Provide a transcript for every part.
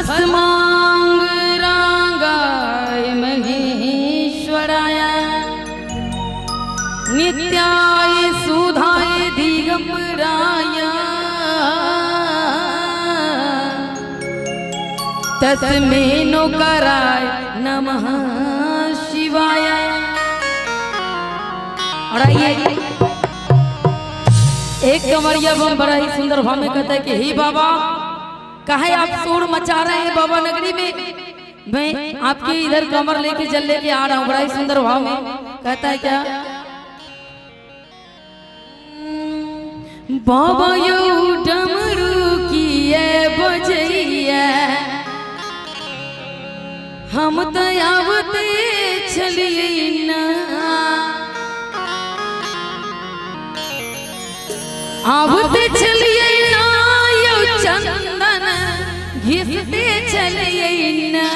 भस्मांग रागाय महेश्वराय नित्याय सुधाय दिगंबराय तस्मै नोकराय नमः शिवाय। और आइए एक कमरिया बम बड़ा ही सुंदर भाव में कहता है कि हे बाबा, काहे आप शोर मचा रहे हैं बाबा नगरी में, मैं आपके इधर कमर लेके जल लेके आ रहा हूँ। बड़ा ही सुंदर भाव में कहता है क्या, बाबा यो डमरू की बजैया हम तो आवते चलिए ना, आवते चलिए ना यो चंदन घिसते चलिए ना,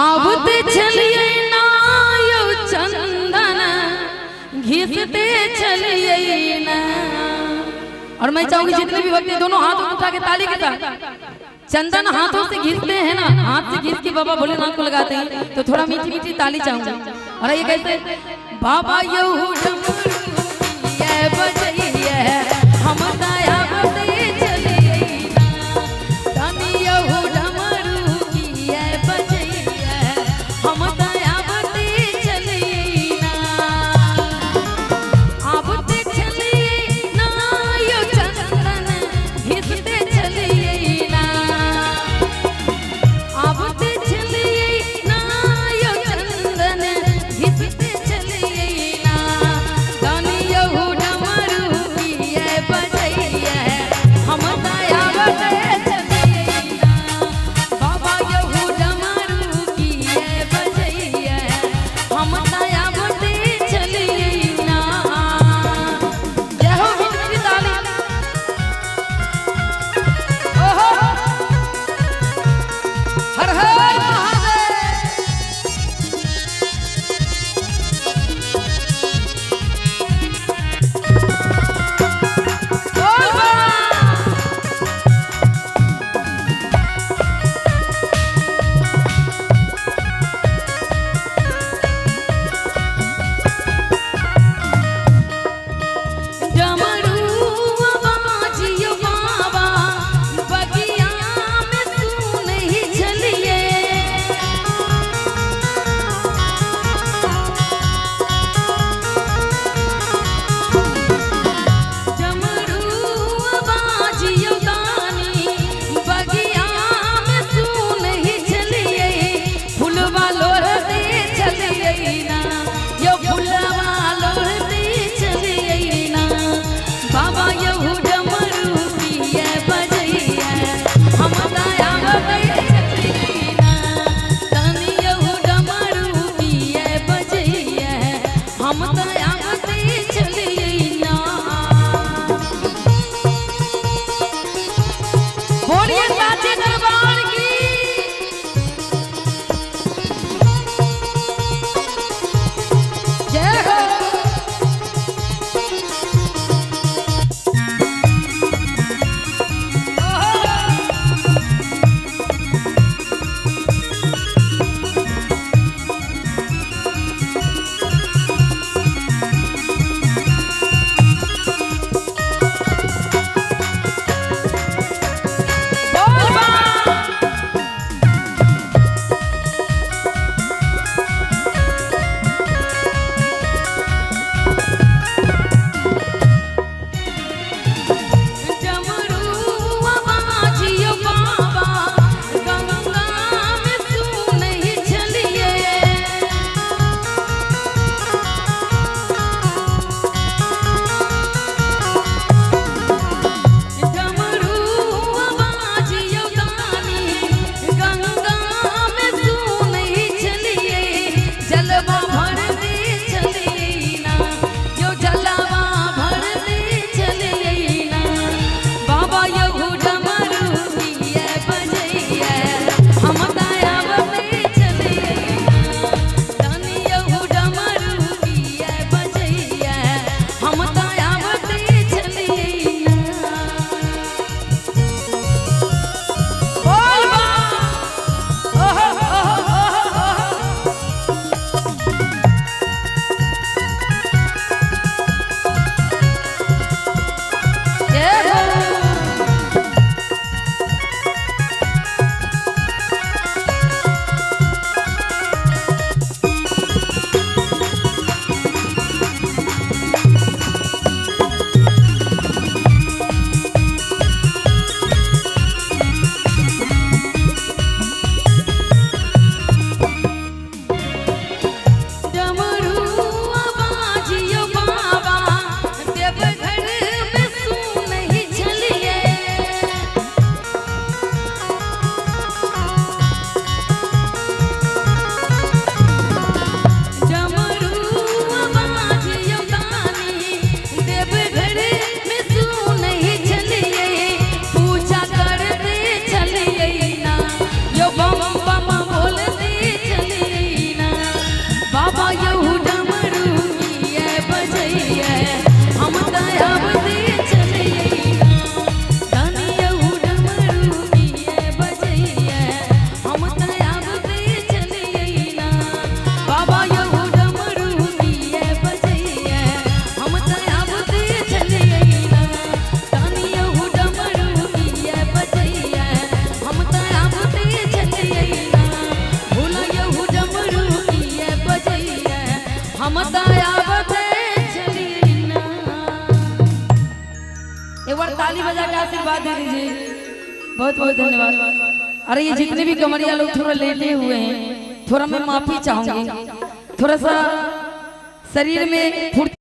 आवते चलिए ना यो चंदन घिसते चलिए ना। और मैं चाहूंगी जितने भी भक्त दोनों हाथ उठा के ताली के साथ चंदन हाथों से घिसते हैं ना, हाथ से घिस के बाबा भोलेनाथ को लगाते हैं, तो थोड़ा मीठी मीठी ताली चाहूंगा। और ये कैसे, बाबा यो बजैया हम दयावते चलिए ना, तनी यो डमरू की बजैया हम दयावते चलिए ना, आवते चलिए ना यो चंदन घिसते चलिए ना, आवते चलिए ना यो चंदन घिसते चलिए ना, तनी यो डमरू की बजैया हम दयावते चलिए ना, बाबा यो डमरू की बजैया हम दयावते चलिए ना। जय हो मीठी ताली। ओहो हर हर महादेव। बोल बा। डमरू बाजियो बाबा बगिया में तू नहीं चलिए, डमरू बाजियो गानी बगिया में तू नहीं चलिए, फुलवा लोढ़ते चलिए ना यो फुलवा लोढ़ते चलिए ना, बाबा यो डमरू की बजैया हम दयावते चलिए ना, तनी यो डमरू की बजैया हम दयावते चलिए ना। बोलिए साचे दरबार की। जय हो। आवते चलिए ना। एक बार ताली बजा के आशीर्वाद दे दीजिए। बहुत बहुत धन्यवाद। अरे ये जितने भी कमरिया लोग थोड़ा लेटे हुए हैं, थोड़ा मैं माफी चाहूंगी, थोड़ा सा शरीर में फुर्ती